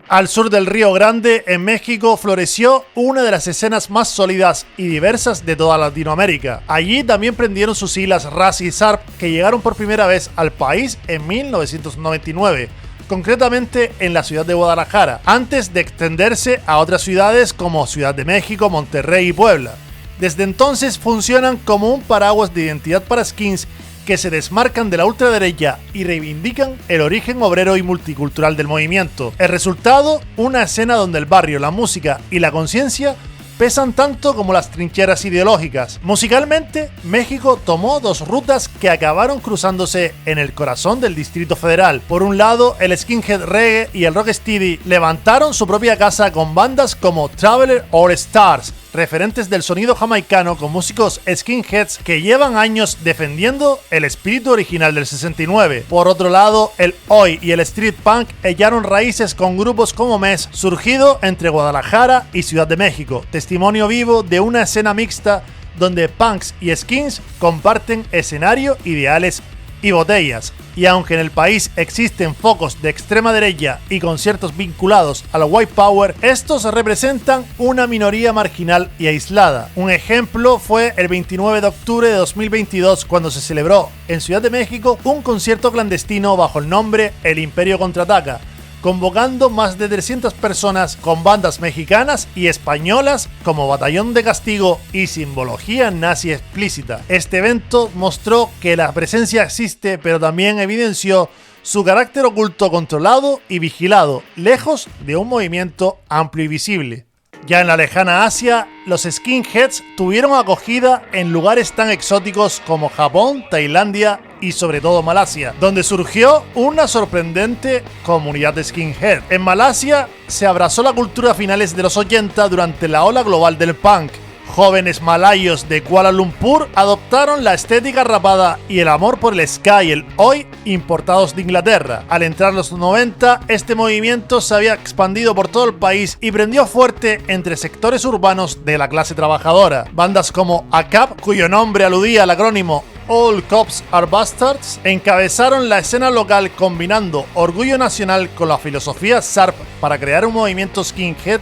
Al sur del Río Grande, en México, floreció una de las escenas más sólidas y diversas de toda Latinoamérica. Allí también prendieron sus siglas RAS y SARP, que llegaron por primera vez al país en 1999. Concretamente en la ciudad de Guadalajara, antes de extenderse a otras ciudades como Ciudad de México, Monterrey y Puebla. Desde entonces funcionan como un paraguas de identidad para skins que se desmarcan de la ultraderecha y reivindican el origen obrero y multicultural del movimiento. El resultado, una escena donde el barrio, la música y la conciencia pesan tanto como las trincheras ideológicas. Musicalmente, México tomó 2 rutas que acabaron cruzándose en el corazón del Distrito Federal. Por un lado, el skinhead reggae y el rocksteady levantaron su propia casa con bandas como Traveler All Stars, referentes del sonido jamaicano con músicos skinheads que llevan años defendiendo el espíritu original del 69. Por otro lado, el oi y el street punk echaron raíces con grupos como MES, surgido entre Guadalajara y Ciudad de México, testimonio vivo de una escena mixta donde punks y skins comparten escenario, ideales y botellas. Y aunque en el país existen focos de extrema derecha y conciertos vinculados a la white power, estos representan una minoría marginal y aislada. Un ejemplo fue el 29 de octubre de 2022, cuando se celebró en Ciudad de México un concierto clandestino bajo el nombre El Imperio Contraataca, convocando más de 300 personas con bandas mexicanas y españolas como Batallón de Castigo y simbología nazi explícita. Este evento mostró que la presencia existe, pero también evidenció su carácter oculto, controlado y vigilado, lejos de un movimiento amplio y visible. Ya en la lejana Asia, los skinheads tuvieron acogida en lugares tan exóticos como Japón, Tailandia y sobre todo Malasia, donde surgió una sorprendente comunidad de skinhead. En Malasia se abrazó la cultura a finales de los 80 durante la ola global del punk. Jóvenes malayos de Kuala Lumpur adoptaron la estética rapada y el amor por el ska y el oi importados de Inglaterra. Al entrar los 90, este movimiento se había expandido por todo el país y prendió fuerte entre sectores urbanos de la clase trabajadora. Bandas como ACAP, cuyo nombre aludía al acrónimo All Cops Are Bastards, encabezaron la escena local combinando orgullo nacional con la filosofía SARP para crear un movimiento skinhead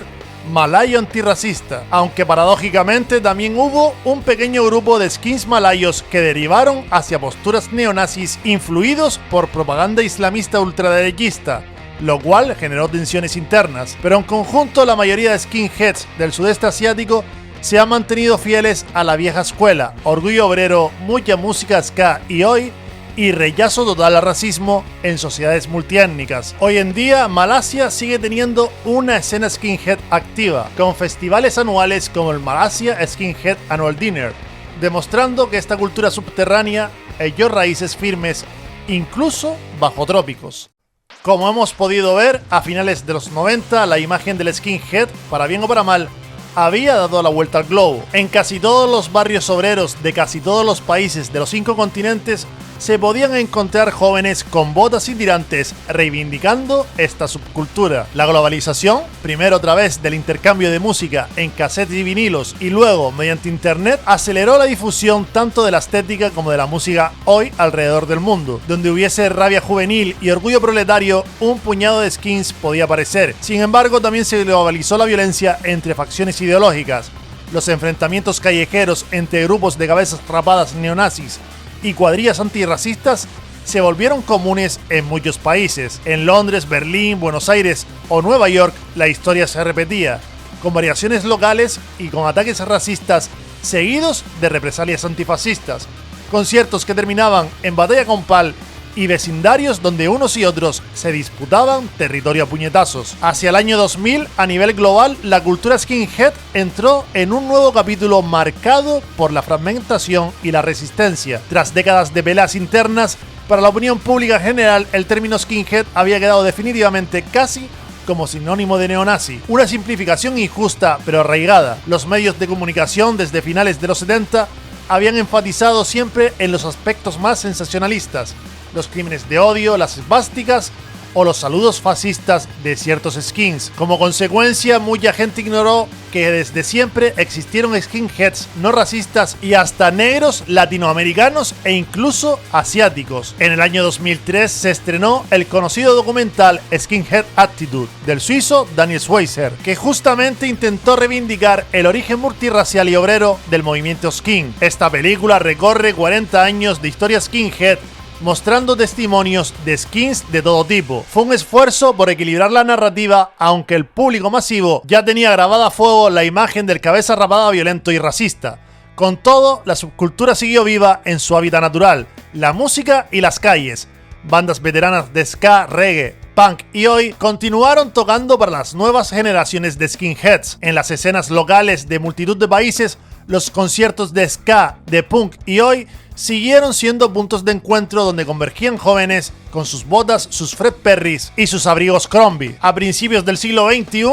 malayo antirracista, aunque paradójicamente también hubo un pequeño grupo de skins malayos que derivaron hacia posturas neonazis influidos por propaganda islamista ultraderechista, lo cual generó tensiones internas, pero en conjunto la mayoría de skinheads del sudeste asiático se han mantenido fieles a la vieja escuela, orgullo obrero, mucha música ska y oi, y rechazo total al racismo en sociedades multiétnicas. Hoy en día, Malasia sigue teniendo una escena skinhead activa, con festivales anuales como el Malaysia Skinhead Annual Dinner, demostrando que esta cultura subterránea echó raíces firmes, incluso bajo trópicos. Como hemos podido ver, a finales de los 90, la imagen del skinhead, para bien o para mal, había dado la vuelta al globo. En casi todos los barrios obreros de casi todos los países de los 5 continentes se podían encontrar jóvenes con botas y tirantes reivindicando esta subcultura. La globalización, primero a través del intercambio de música en casetes y vinilos y luego mediante internet, aceleró la difusión tanto de la estética como de la música hoy alrededor del mundo. Donde hubiese rabia juvenil y orgullo proletario, un puñado de skins podía aparecer. Sin embargo, también se globalizó la violencia entre facciones ideológicas. Los enfrentamientos callejeros entre grupos de cabezas rapadas neonazis y cuadrillas antirracistas se volvieron comunes en muchos países. En Londres, Berlín, Buenos Aires o Nueva York, la historia se repetía, con variaciones locales y con ataques racistas seguidos de represalias antifascistas, conciertos que terminaban en batalla campal y vecindarios donde unos y otros se disputaban territorio a puñetazos. Hacia el año 2000, a nivel global, la cultura skinhead entró en un nuevo capítulo marcado por la fragmentación y la resistencia. Tras décadas de peleas internas, para la opinión pública general, el término skinhead había quedado definitivamente casi como sinónimo de neonazi. Una simplificación injusta pero arraigada. Los medios de comunicación desde finales de los 70 habían enfatizado siempre en los aspectos más sensacionalistas, los crímenes de odio, las esvásticas o los saludos fascistas de ciertos skins. Como consecuencia, mucha gente ignoró que desde siempre existieron skinheads no racistas y hasta negros, latinoamericanos e incluso asiáticos. En el año 2003 se estrenó el conocido documental Skinhead Attitude del suizo Daniel Schweizer, que justamente intentó reivindicar el origen multirracial y obrero del movimiento skin. Esta película recorre 40 años de historia skinhead, mostrando testimonios de skins de todo tipo. Fue un esfuerzo por equilibrar la narrativa, aunque el público masivo ya tenía grabada a fuego la imagen del cabeza rapada violento y racista. Con todo, la subcultura siguió viva en su hábitat natural, la música y las calles. Bandas veteranas de ska, reggae, punk y oi continuaron tocando para las nuevas generaciones de skinheads. En las escenas locales de multitud de países, los conciertos de ska, de punk y oi siguieron siendo puntos de encuentro donde convergían jóvenes con sus botas, sus Fred Perrys y sus abrigos Crombie. A principios del siglo XXI,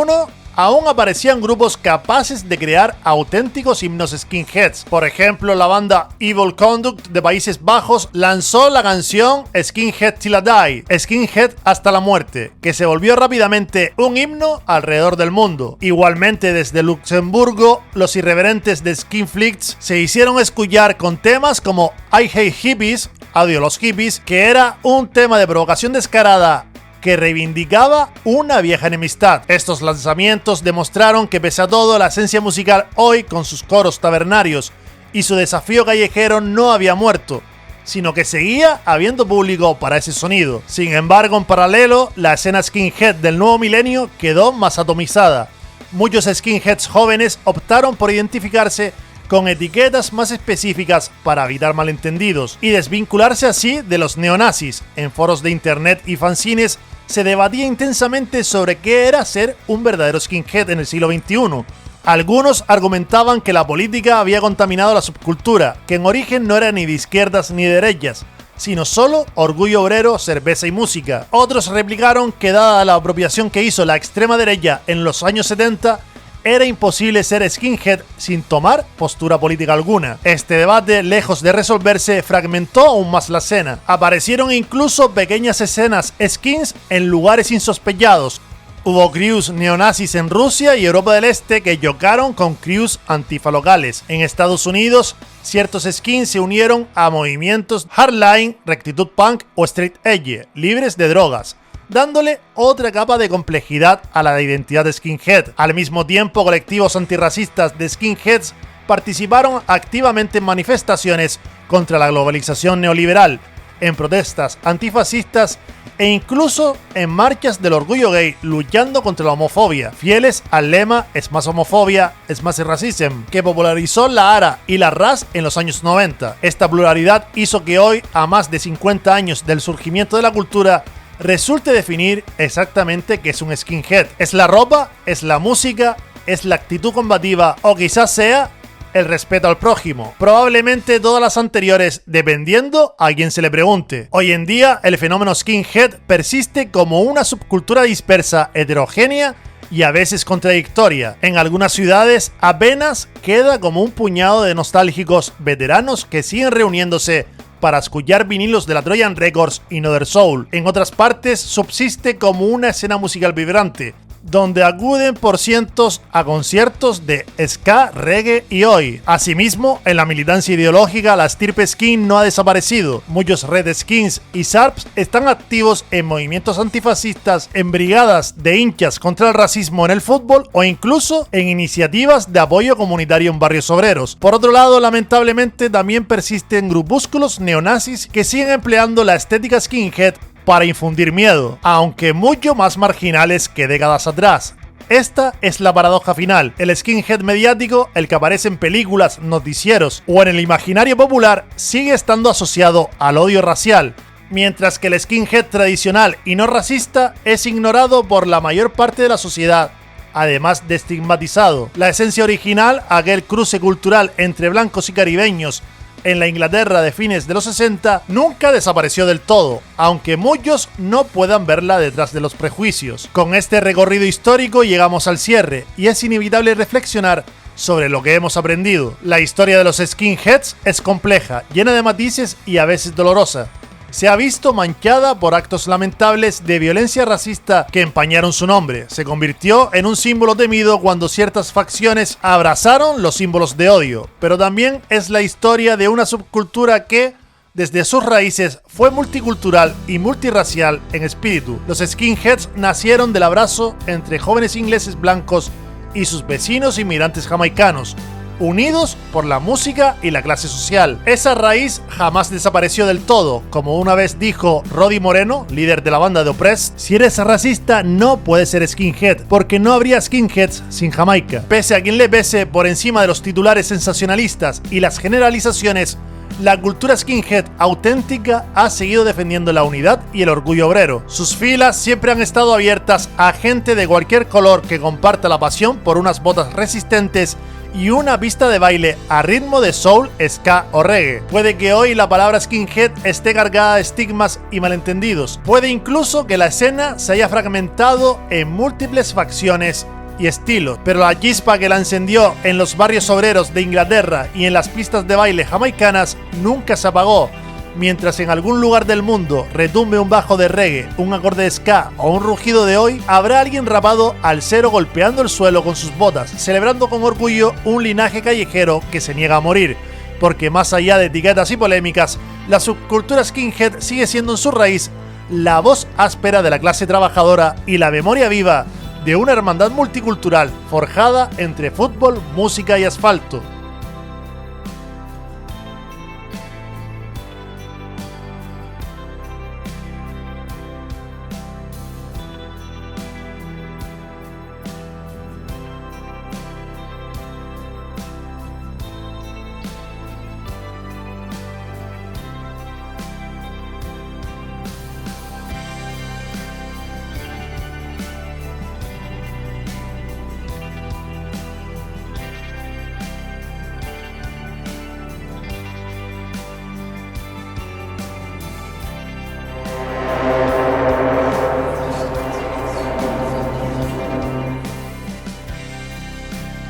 aún aparecían grupos capaces de crear auténticos himnos skinheads. Por ejemplo, la banda Evil Conduct de Países Bajos lanzó la canción Skinhead Till I Die, Skinhead hasta la muerte, que se volvió rápidamente un himno alrededor del mundo. Igualmente, desde Luxemburgo, los irreverentes de Skinflix se hicieron escuchar con temas como I Hate Hippies, Adiós los hippies, que era un tema de provocación descarada que reivindicaba una vieja enemistad. Estos lanzamientos demostraron que pese a todo, la esencia musical hoy, con sus coros tabernarios y su desafío callejero, no había muerto, sino que seguía habiendo público para ese sonido. Sin embargo, en paralelo, la escena skinhead del nuevo milenio quedó más atomizada. Muchos skinheads jóvenes optaron por identificarse con etiquetas más específicas para evitar malentendidos y desvincularse así de los neonazis. En foros de internet y fanzines se debatía intensamente sobre qué era ser un verdadero skinhead en el siglo XXI. Algunos argumentaban que la política había contaminado la subcultura, que en origen no era ni de izquierdas ni de derechas, sino solo orgullo obrero, cerveza y música. Otros replicaron que dada la apropiación que hizo la extrema derecha en los años 70, era imposible ser skinhead sin tomar postura política alguna. Este debate, lejos de resolverse, fragmentó aún más la escena. Aparecieron incluso pequeñas escenas skins en lugares insospechados. Hubo crews neonazis en Rusia y Europa del Este que chocaron con crews antifa locales. En Estados Unidos, ciertos skins se unieron a movimientos hardline, rectitud punk o straight edge, libres de drogas, dándole otra capa de complejidad a la identidad de skinhead. Al mismo tiempo, colectivos antirracistas de skinheads participaron activamente en manifestaciones contra la globalización neoliberal, en protestas antifascistas e incluso en marchas del orgullo gay, luchando contra la homofobia, fieles al lema "es más homofobia, es más racism", que popularizó la ARA y la RAS en los años 90. Esta pluralidad hizo que hoy, a más de 50 años del surgimiento de la cultura, resulte definir exactamente qué es un skinhead. ¿Es la ropa? ¿Es la música? ¿Es la actitud combativa? ¿O quizás sea el respeto al prójimo? Probablemente todas las anteriores, dependiendo a quien se le pregunte. Hoy en día, el fenómeno skinhead persiste como una subcultura dispersa, heterogénea y a veces contradictoria. En algunas ciudades apenas queda como un puñado de nostálgicos veteranos que siguen reuniéndose para escuchar vinilos de la Trojan Records y Northern Soul. En otras partes subsiste como una escena musical vibrante, donde acuden por cientos a conciertos de ska, reggae y oi. Asimismo, en la militancia ideológica, la estirpe skin no ha desaparecido. Muchos Red Skins y SARPs están activos en movimientos antifascistas, en brigadas de hinchas contra el racismo en el fútbol o incluso en iniciativas de apoyo comunitario en barrios obreros. Por otro lado, lamentablemente también persisten grupúsculos neonazis que siguen empleando la estética skinhead para infundir miedo, aunque mucho más marginales que décadas atrás. Esta es la paradoja final. El skinhead mediático, el que aparece en películas, noticieros o en el imaginario popular, sigue estando asociado al odio racial, mientras que el skinhead tradicional y no racista es ignorado por la mayor parte de la sociedad, además de estigmatizado. La esencia original, aquel cruce cultural entre blancos y caribeños en la Inglaterra de fines de los 60, nunca desapareció del todo, aunque muchos no puedan verla detrás de los prejuicios. Con este recorrido histórico llegamos al cierre, y es inevitable reflexionar sobre lo que hemos aprendido. La historia de los skinheads es compleja, llena de matices y a veces dolorosa. Se ha visto manchada por actos lamentables de violencia racista que empañaron su nombre. Se convirtió en un símbolo temido cuando ciertas facciones abrazaron los símbolos de odio. Pero también es la historia de una subcultura que, desde sus raíces, fue multicultural y multirracial en espíritu. Los skinheads nacieron del abrazo entre jóvenes ingleses blancos y sus vecinos inmigrantes jamaicanos, unidos por la música y la clase social. Esa raíz jamás desapareció del todo. Como una vez dijo Roddy Moreno, líder de la banda de Oppressed, si eres racista no puedes ser skinhead, porque no habría skinheads sin Jamaica. Pese a quien le pese, por encima de los titulares sensacionalistas y las generalizaciones, la cultura skinhead auténtica ha seguido defendiendo la unidad y el orgullo obrero. Sus filas siempre han estado abiertas a gente de cualquier color que comparta la pasión por unas botas resistentes y una pista de baile a ritmo de soul, ska o reggae. Puede que hoy la palabra skinhead esté cargada de estigmas y malentendidos. Puede incluso que la escena se haya fragmentado en múltiples facciones y estilos, pero la chispa que la encendió en los barrios obreros de Inglaterra y en las pistas de baile jamaicanas nunca se apagó. Mientras en algún lugar del mundo retumbe un bajo de reggae, un acorde de ska o un rugido de oi, habrá alguien rapado al cero golpeando el suelo con sus botas, celebrando con orgullo un linaje callejero que se niega a morir. Porque más allá de etiquetas y polémicas, la subcultura skinhead sigue siendo en su raíz la voz áspera de la clase trabajadora y la memoria viva de una hermandad multicultural forjada entre fútbol, música y asfalto.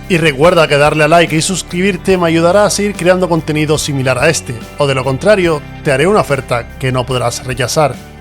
Y recuerda que darle a like y suscribirte me ayudará a seguir creando contenido similar a este, o de lo contrario, te haré una oferta que no podrás rechazar.